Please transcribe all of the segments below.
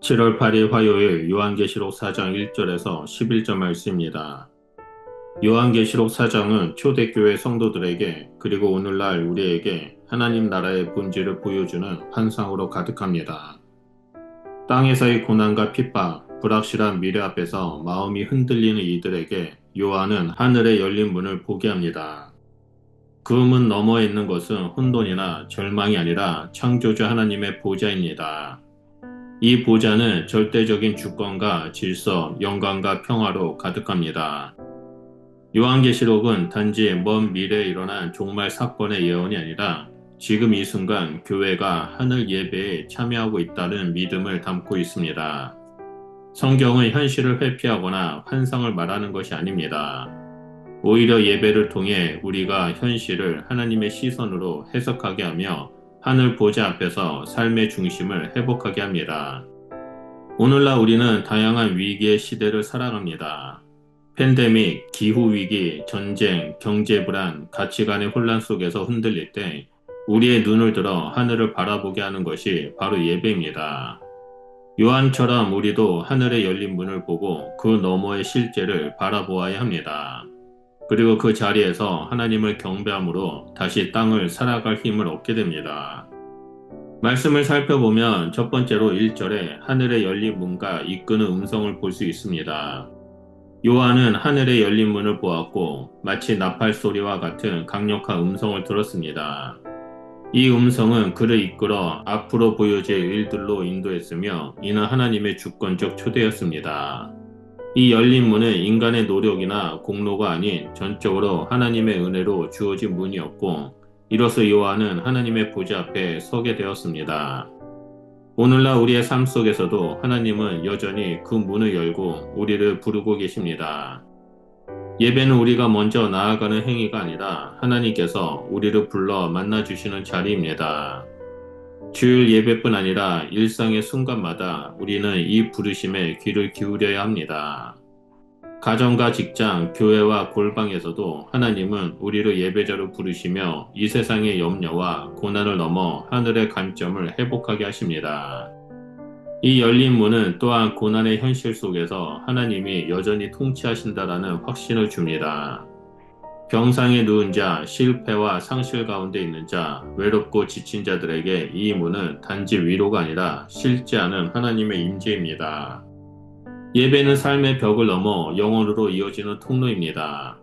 7월 8일 화요일 요한계시록 4장 1절에서 11절 말씀입니다. 요한계시록 4장은 초대교회 성도들에게 그리고 오늘날 우리에게 하나님 나라의 본질을 보여주는 환상으로 가득합니다. 땅에서의 고난과 핍박, 불확실한 미래 앞에서 마음이 흔들리는 이들에게 요한은 하늘의 열린 문을 보게 합니다. 그 문 너머에 있는 것은 혼돈이나 절망이 아니라 창조주 하나님의 보좌입니다. 이 보좌는 절대적인 주권과 질서, 영광과 평화로 가득합니다. 요한계시록은 단지 먼 미래에 일어난 종말 사건의 예언이 아니라 지금 이 순간 교회가 하늘 예배에 참여하고 있다는 믿음을 담고 있습니다. 성경은 현실을 회피하거나 환상을 말하는 것이 아닙니다. 오히려 예배를 통해 우리가 현실을 하나님의 시선으로 해석하게 하며 하늘 보좌 앞에서 삶의 중심을 회복하게 합니다. 오늘날 우리는 다양한 위기의 시대를 살아갑니다. 팬데믹, 기후위기, 전쟁, 경제불안, 가치관의 혼란 속에서 흔들릴 때 우리의 눈을 들어 하늘을 바라보게 하는 것이 바로 예배입니다. 요한처럼 우리도 하늘의 열린 문을 보고 그 너머의 실제를 바라보아야 합니다. 그리고 그 자리에서 하나님을 경배함으로 다시 땅을 살아갈 힘을 얻게 됩니다. 말씀을 살펴보면 첫 번째로 1절에 하늘의 열린 문과 이끄는 음성을 볼 수 있습니다. 요한은 하늘의 열린 문을 보았고 마치 나팔 소리와 같은 강력한 음성을 들었습니다. 이 음성은 그를 이끌어 앞으로 보여질 일들로 인도했으며 이는 하나님의 주권적 초대였습니다. 이 열린 문은 인간의 노력이나 공로가 아닌 전적으로 하나님의 은혜로 주어진 문이었고 이로써 요한은 하나님의 보좌 앞에 서게 되었습니다. 오늘날 우리의 삶 속에서도 하나님은 여전히 그 문을 열고 우리를 부르고 계십니다. 예배는 우리가 먼저 나아가는 행위가 아니라 하나님께서 우리를 불러 만나주시는 자리입니다. 주일 예배뿐 아니라 일상의 순간마다 우리는 이 부르심에 귀를 기울여야 합니다. 가정과 직장, 교회와 골방에서도 하나님은 우리를 예배자로 부르시며 이 세상의 염려와 고난을 넘어 하늘의 관점을 회복하게 하십니다. 이 열린 문은 또한 고난의 현실 속에서 하나님이 여전히 통치하신다라는 확신을 줍니다. 병상에 누운 자, 실패와 상실 가운데 있는 자, 외롭고 지친 자들에게 이 문은 단지 위로가 아니라 실제하는 하나님의 임재입니다. 예배는 삶의 벽을 넘어 영혼으로 이어지는 통로입니다.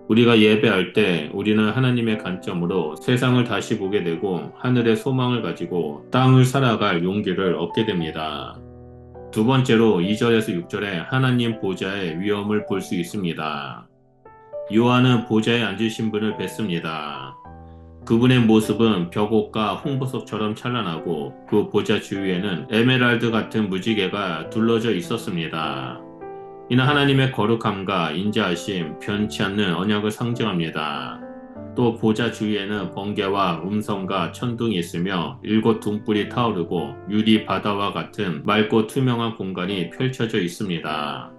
우리가 예배할 때 우리는 하나님의 관점으로 세상을 다시 보게 되고 하늘의 소망을 가지고 땅을 살아갈 용기를 얻게 됩니다. 두 번째로 2절에서 6절에 하나님 보좌의 위엄을 볼 수 있습니다. 요한은 보좌에 앉으신 분을 뵀습니다. 그분의 모습은 벽옥과 홍보석처럼 찬란하고 그 보좌 주위에는 에메랄드 같은 무지개가 둘러져 있었습니다. 이는 하나님의 거룩함과 인자하심, 변치 않는 언약을 상징합니다. 또 보좌 주위에는 번개와 음성과 천둥이 있으며 7 등불이 타오르고 유리 바다와 같은 맑고 투명한 공간이 펼쳐져 있습니다.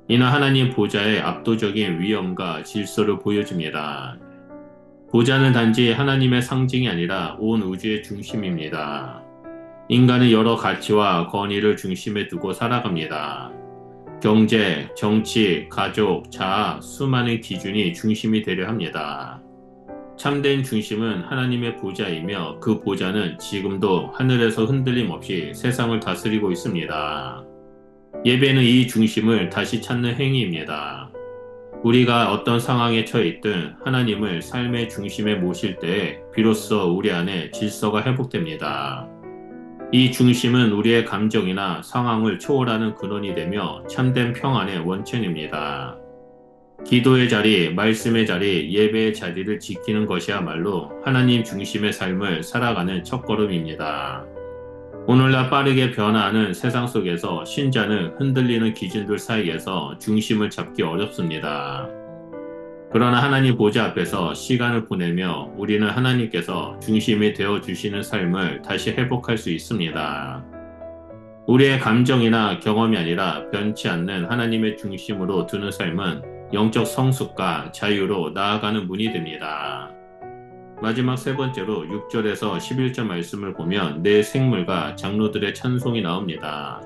이는 하나님 보좌의 압도적인 위엄과 질서를 보여줍니다. 보좌는 단지 하나님의 상징이 아니라 온 우주의 중심입니다. 인간은 여러 가치와 권위를 중심에 두고 살아갑니다. 경제, 정치, 가족, 자아, 수많은 기준이 중심이 되려 합니다. 참된 중심은 하나님의 보좌이며 그 보좌는 지금도 하늘에서 흔들림 없이 세상을 다스리고 있습니다. 예배는 이 중심을 다시 찾는 행위입니다. 우리가 어떤 상황에 처해 있든 하나님을 삶의 중심에 모실 때에 비로소 우리 안에 질서가 회복됩니다. 이 중심은 우리의 감정이나 상황을 초월하는 근원이 되며 참된 평안의 원천입니다. 기도의 자리, 말씀의 자리, 예배의 자리를 지키는 것이야말로 하나님 중심의 삶을 살아가는 첫걸음입니다. 오늘날 빠르게 변화하는 세상 속에서 신자는 흔들리는 기준들 사이에서 중심을 잡기 어렵습니다. 그러나 하나님 보좌 앞에서 시간을 보내며 우리는 하나님께서 중심이 되어 주시는 삶을 다시 회복할 수 있습니다. 우리의 감정이나 경험이 아니라 변치 않는 하나님의 중심으로 두는 삶은 영적 성숙과 자유로 나아가는 문이 됩니다. 마지막 세 번째로 6절에서 11절 말씀을 보면 내 생물과 장로들의 찬송이 나옵니다.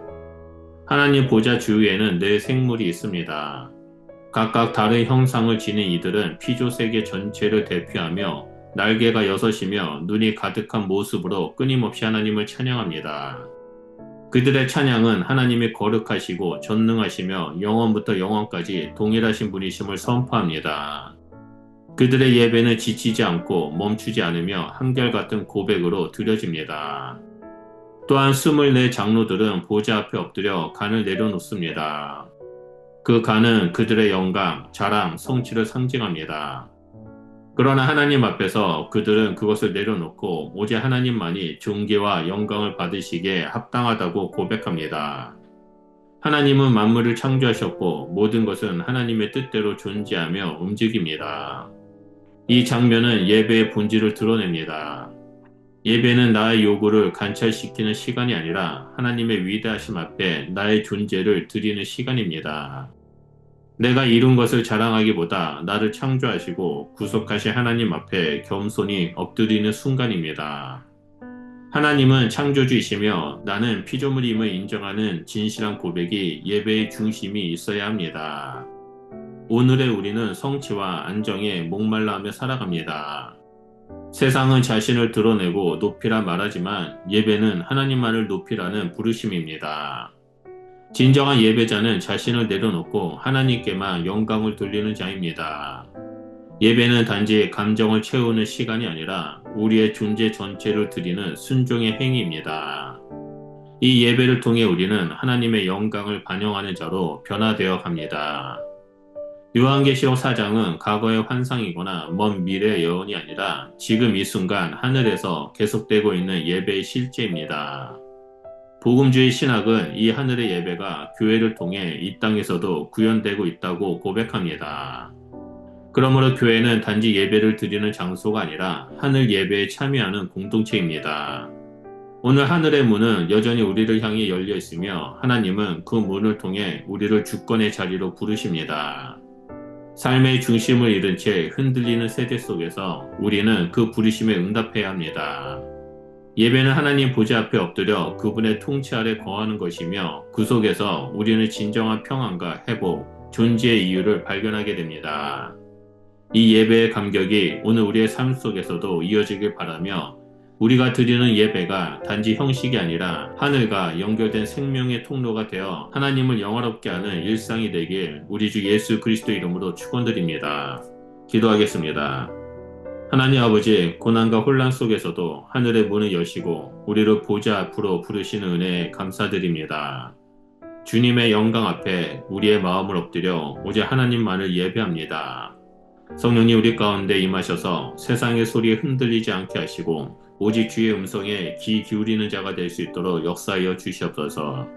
하나님 보좌 주위에는 네 생물이 있습니다. 각각 다른 형상을 지닌 이들은 피조 세계 전체를 대표하며 날개가 6이며 눈이 가득한 모습으로 끊임없이 하나님을 찬양합니다. 그들의 찬양은 하나님이 거룩하시고 전능하시며 영원부터 영원까지 동일하신 분이심을 선포합니다. 그들의 예배는 지치지 않고 멈추지 않으며 한결같은 고백으로 드려집니다. 또한 24 장로들은 보좌 앞에 엎드려 간을 내려놓습니다. 그 간은 그들의 영광, 자랑, 성취를 상징합니다. 그러나 하나님 앞에서 그들은 그것을 내려놓고 오직 하나님만이 존귀와 영광을 받으시기에 합당하다고 고백합니다. 하나님은 만물을 창조하셨고 모든 것은 하나님의 뜻대로 존재하며 움직입니다. 이 장면은 예배의 본질을 드러냅니다. 예배는 나의 요구를 관찰시키는 시간이 아니라 하나님의 위대하심 앞에 나의 존재를 드리는 시간입니다. 내가 이룬 것을 자랑하기보다 나를 창조하시고 구속하신 하나님 앞에 겸손히 엎드리는 순간입니다. 하나님은 창조주이시며 나는 피조물임을 인정하는 진실한 고백이 예배의 중심이 있어야 합니다. 오늘의 우리는 성취와 안정에 목말라하며 살아갑니다. 세상은 자신을 드러내고 높이라 말하지만 예배는 하나님만을 높이라는 부르심입니다. 진정한 예배자는 자신을 내려놓고 하나님께만 영광을 돌리는 자입니다. 예배는 단지 감정을 채우는 시간이 아니라 우리의 존재 전체를 드리는 순종의 행위입니다. 이 예배를 통해 우리는 하나님의 영광을 반영하는 자로 변화되어 갑니다. 요한계시록 4장은 과거의 환상이거나 먼 미래의 예언이 아니라 지금 이 순간 하늘에서 계속되고 있는 예배의 실제입니다. 복음주의 신학은 이 하늘의 예배가 교회를 통해 이 땅에서도 구현되고 있다고 고백합니다. 그러므로 교회는 단지 예배를 드리는 장소가 아니라 하늘 예배에 참여하는 공동체입니다. 오늘 하늘의 문은 여전히 우리를 향해 열려 있으며 하나님은 그 문을 통해 우리를 주권의 자리로 부르십니다. 삶의 중심을 잃은 채 흔들리는 세대 속에서 우리는 그 부르심에 응답해야 합니다. 예배는 하나님 보좌 앞에 엎드려 그분의 통치 아래 거하는 것이며 그 속에서 우리는 진정한 평안과 회복, 존재의 이유를 발견하게 됩니다. 이 예배의 감격이 오늘 우리의 삶 속에서도 이어지길 바라며 우리가 드리는 예배가 단지 형식이 아니라 하늘과 연결된 생명의 통로가 되어 하나님을 영화롭게 하는 일상이 되길 우리 주 예수 그리스도 이름으로 축원드립니다. 기도하겠습니다. 하나님 아버지, 고난과 혼란 속에서도 하늘의 문을 여시고 우리를 보좌 앞으로 부르시는 은혜에 감사드립니다. 주님의 영광 앞에 우리의 마음을 엎드려 오직 하나님만을 예배합니다. 성령님 우리 가운데 임하셔서 세상의 소리에 흔들리지 않게 하시고 오직 주의 음성에 귀 기울이는 자가 될 수 있도록 역사하여 주시옵소서.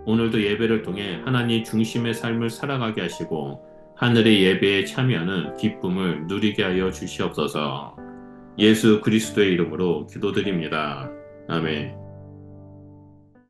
오늘도 예배를 통해 하나님 중심의 삶을 살아가게 하시고 하늘의 예배에 참여하는 기쁨을 누리게 하여 주시옵소서. 예수 그리스도의 이름으로 기도드립니다. 아멘.